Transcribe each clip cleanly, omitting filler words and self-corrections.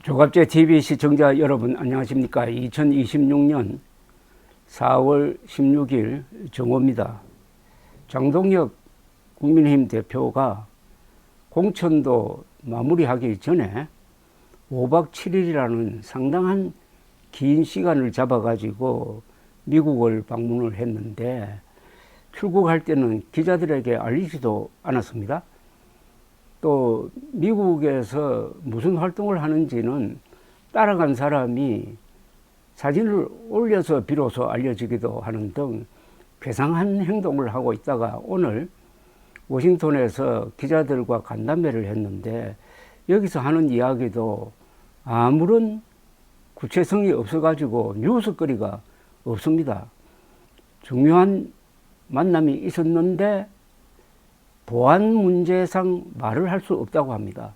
조갑제 TV 시청자 여러분 안녕하십니까. 2026년 4월 16일 정오입니다. 장동혁 국민의힘 대표가 공천도 마무리하기 전에 5박 7일이라는 상당한 긴 시간을 잡아가지고 미국을 방문을 했는데 출국할 때는 기자들에게 알리지도 않았습니다. 또 미국에서 무슨 활동을 하는지는 따라간 사람이 사진을 올려서 비로소 알려지기도 하는 등 괴상한 행동을 하고 있다가 오늘 워싱턴에서 기자들과 간담회를 했는데 여기서 하는 이야기도 아무런 구체성이 없어가지고 뉴스거리가 없습니다. 중요한 만남이 있었는데 보안 문제상 말을 할 수 없다고 합니다.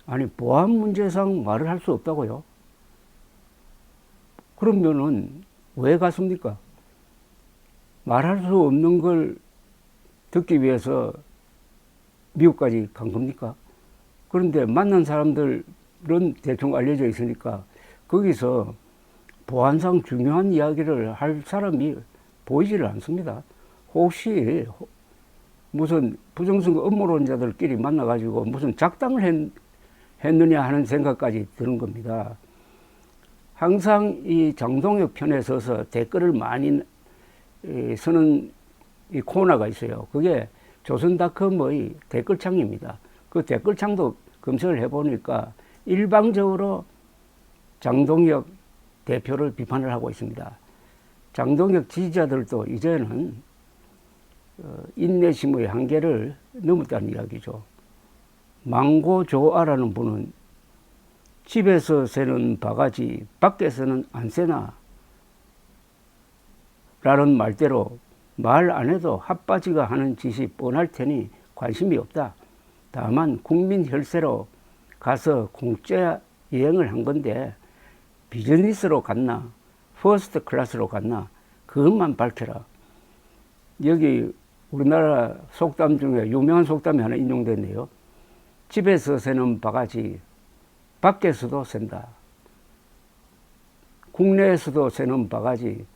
아니, 보안 문제상 말을 할 수 없다고요? 그러면은 왜 갔습니까? 말할 수 없는 걸 듣기 위해서 미국까지 간 겁니까? 그런데 만난 사람들은 대충 알려져 있으니까 거기서 보안상 중요한 이야기를 할 사람이 보이지를 않습니다. 혹시 무슨 부정선거 음모론자들끼리 만나가지고 무슨 작당을 했느냐 하는 생각까지 드는 겁니다. 항상 이 장동혁 편에 서서 댓글을 많이 쓰는 이 코너가 있어요. 그게 조선닷컴의 댓글창입니다. 그 댓글창도 검색을 해보니까 일방적으로 장동혁 대표를 비판을 하고 있습니다. 장동혁 지지자들도 이제는 인내심의 한계를 넘었다는 이야기죠. 망고조아라는 분은 집에서 새는 바가지 밖에서는 안 새나 라는 말대로 말 안 해도 핫바지가 하는 짓이 뻔할 테니 관심이 없다. 다만 국민 혈세로 가서 공짜 여행을 한 건데 비즈니스로 갔나 퍼스트 클래스로 갔나 그것만 밝혀라. 여기 우리나라 속담 중에 유명한 속담이 하나 인용됐네요. 집에서 새는 바가지 밖에서도 샌다. 국내에서도 새는 바가지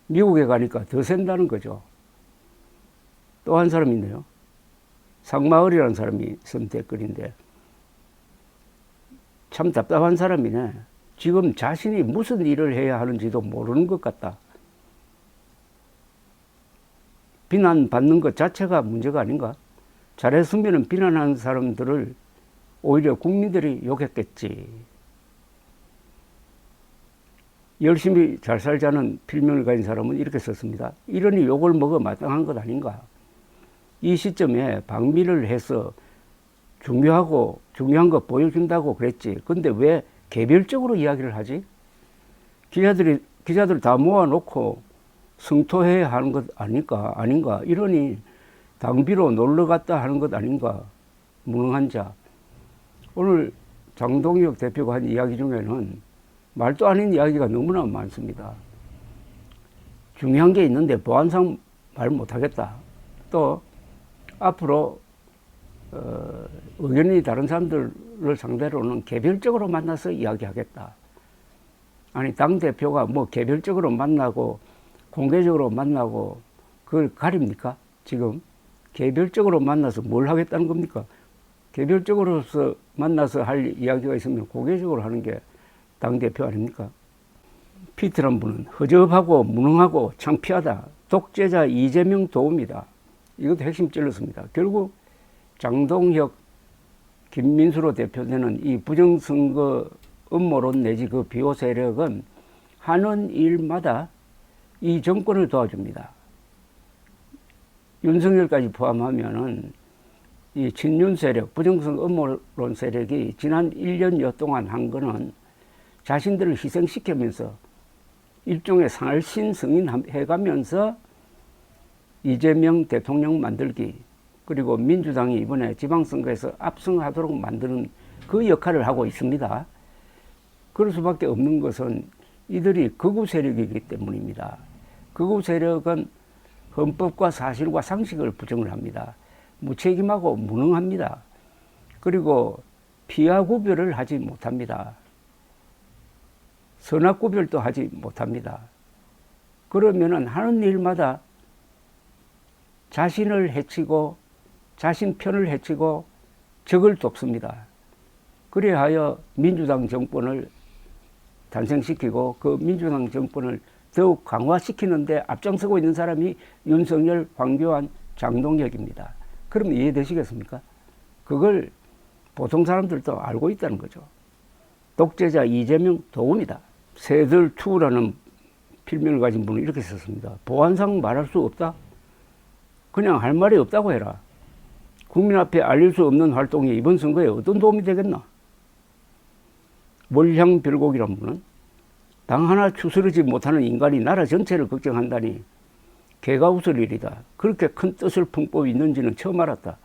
미국에 가니까 더 샌다는 거죠. 또 한 사람이 있네요. 상마을이라는 사람이 쓴 댓글인데 참 답답한 사람이네. 지금 자신이 무슨 일을 해야 하는지도 모르는 것 같다. 비난받는 것 자체가 문제가 아닌가? 잘했으면 비난하는 사람들을 오히려 국민들이 욕했겠지. 열심히 잘 살자는 필명을 가진 사람은 이렇게 썼습니다. 이러니 욕을 먹어 마땅한 것 아닌가? 이 시점에 방미를 해서 중요한 거 보여준다고 그랬지. 근데 왜 개별적으로 이야기를 하지? 기자들 다 모아놓고 성토해야 하는 것 아닌가? 이러니 당비로 놀러 갔다 하는 것 아닌가? 무능한 자. 오늘 장동혁 대표가 한 이야기 중에는 말도 아닌 이야기가 너무나 많습니다. 중요한 게 있는데 보안상 말 못하겠다. 또 앞으로 의견이 다른 사람들을 상대로는 개별적으로 만나서 이야기하겠다. 아니, 당대표가 뭐 개별적으로 만나고 공개적으로 만나고 그걸 가립니까? 지금 개별적으로 만나서 뭘 하겠다는 겁니까? 개별적으로서 만나서 할 이야기가 있으면 공개적으로 하는 게 당대표 아닙니까? 피트란 분은 허접하고 무능하고 창피하다. 독재자 이재명 도움이다. 이것도 핵심 찔렀습니다. 결국 장동혁, 김민수로 대표되는 이 부정선거 음모론 내지 그 비호 세력은 하는 일마다 이 정권을 도와줍니다. 윤석열까지 포함하면은 이 친윤 세력, 부정선거 음모론 세력이 지난 1년여 동안 한 거는 자신들을 희생시키면서 일종의 상할신 승인해가면서 이재명 대통령 만들기, 그리고 민주당이 이번에 지방선거에서 압승하도록 만드는 그 역할을 하고 있습니다. 그럴 수밖에 없는 것은 이들이 극우 세력이기 때문입니다. 극우 세력은 헌법과 사실과 상식을 부정을 합니다. 무책임하고 무능합니다. 그리고 피하 구별을 하지 못합니다. 선악 구별도 하지 못합니다. 그러면은 하는 일마다 자신을 해치고 자신 편을 해치고 적을 돕습니다. 그래하여 민주당 정권을 탄생시키고 그 민주당 정권을 더욱 강화시키는데 앞장서고 있는 사람이 윤석열, 황교안, 장동혁입니다. 그럼 이해되시겠습니까? 그걸 보통 사람들도 알고 있다는 거죠. 독재자 이재명 도움이다. 새들2라는 필명을 가진 분은 이렇게 썼습니다. 보안상 말할 수 없다? 그냥 할 말이 없다고 해라. 국민 앞에 알릴 수 없는 활동이 이번 선거에 어떤 도움이 되겠나? 월향별곡이란 분은 당 하나 추스르지 못하는 인간이 나라 전체를 걱정한다니 개가 웃을 일이다. 그렇게 큰 뜻을 품고 있는지는 처음 알았다.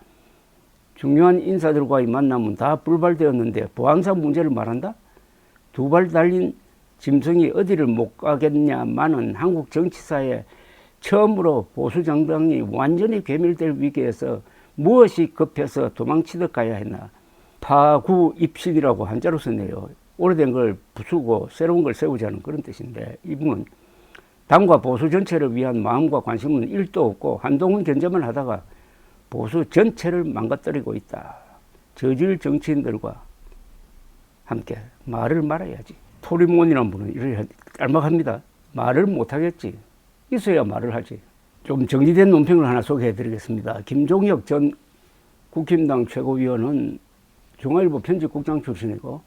중요한 인사들과의 만남은 다 불발되었는데 보안상 문제를 말한다? 두 발 달린 짐승이 어디를 못 가겠냐마는 한국 정치사에 처음으로 보수정당이 완전히 괴멸될 위기에서 무엇이 급해서 도망치듯 가야 했나. 파구입신이라고 한자로 썼네요. 오래된 걸 부수고 새로운 걸 세우자는 그런 뜻인데, 이분은 당과 보수 전체를 위한 마음과 관심은 1도 없고 한동훈 견제만 하다가 보수 전체를 망가뜨리고 있다. 저질 정치인들과 함께 말을 말아야지. 토리몬이라는 분은 이렇게 깔막합니다. 말을 못하겠지. 있어야 말을 하지. 좀 정리된 논평을 하나 소개해 드리겠습니다. 김종혁 전 국힘당 최고위원은 중앙일보 편집국장 출신이고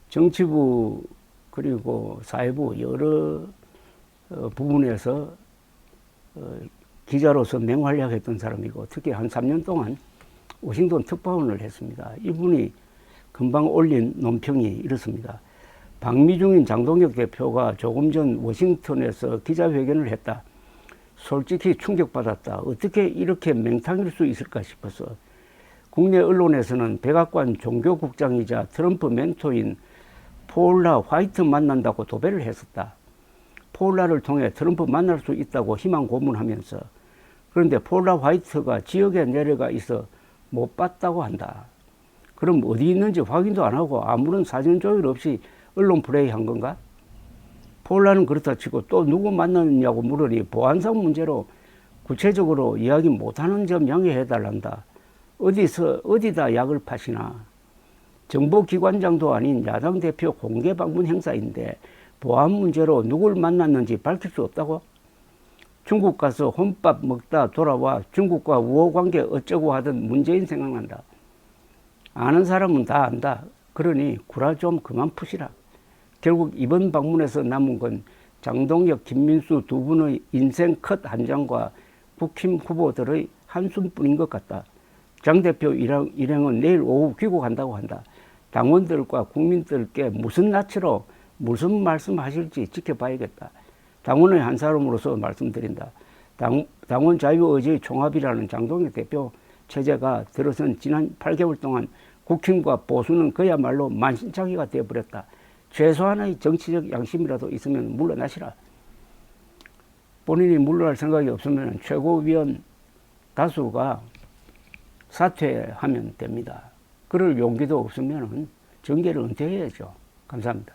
정치부 그리고 사회부 여러 부분에서 기자로서 맹활약했던 사람이고 특히 한 3년 동안 워싱턴 특파원을 했습니다. 이분이 금방 올린 논평이 이렇습니다. 방미중인 장동혁 대표가 조금 전 워싱턴에서 기자회견을 했다. 솔직히 충격받았다. 어떻게 이렇게 맹탕일 수 있을까 싶어서. 국내 언론에서는 백악관 종교국장이자 트럼프 멘토인 폴라 화이트 만난다고 도배를 했었다. 폴라를 통해 트럼프 만날 수 있다고 희망 고문하면서, 그런데 폴라 화이트가 지역에 내려가 있어 못 봤다고 한다. 그럼 어디 있는지 확인도 안 하고 아무런 사전 조율 없이 언론 플레이한 건가? 폴라는 그렇다 치고 또 누구 만났냐고 물으니 보안상 문제로 구체적으로 이야기 못하는 점 양해해달란다. 어디다 약을 파시나. 정보기관장도 아닌 야당 대표 공개 방문 행사인데 보안 문제로 누굴 만났는지 밝힐 수 없다고? 중국 가서 혼밥 먹다 돌아와 중국과 우호관계 어쩌고 하던 문재인 생각난다. 아는 사람은 다 안다. 그러니 구라 좀 그만 푸시라. 결국 이번 방문에서 남은 건 장동혁, 김민수 두 분의 인생 컷 한 장과 국힘 후보들의 한숨뿐인 것 같다. 장 대표 일행은 내일 오후 귀국한다고 한다. 당원들과 국민들께 무슨 낯으로 무슨 말씀하실지 지켜봐야겠다. 당원의 한 사람으로서 말씀드린다. 당원 자유의지의 총합이라는 장동혁 대표 체제가 들어선 지난 8개월 동안 국힘과 보수는 그야말로 만신창이가 되어버렸다. 최소한의 정치적 양심이라도 있으면 물러나시라. 본인이 물러날 생각이 없으면 최고위원 다수가 사퇴하면 됩니다. 그럴 용기도 없으면 정계를 은퇴해야죠. 감사합니다.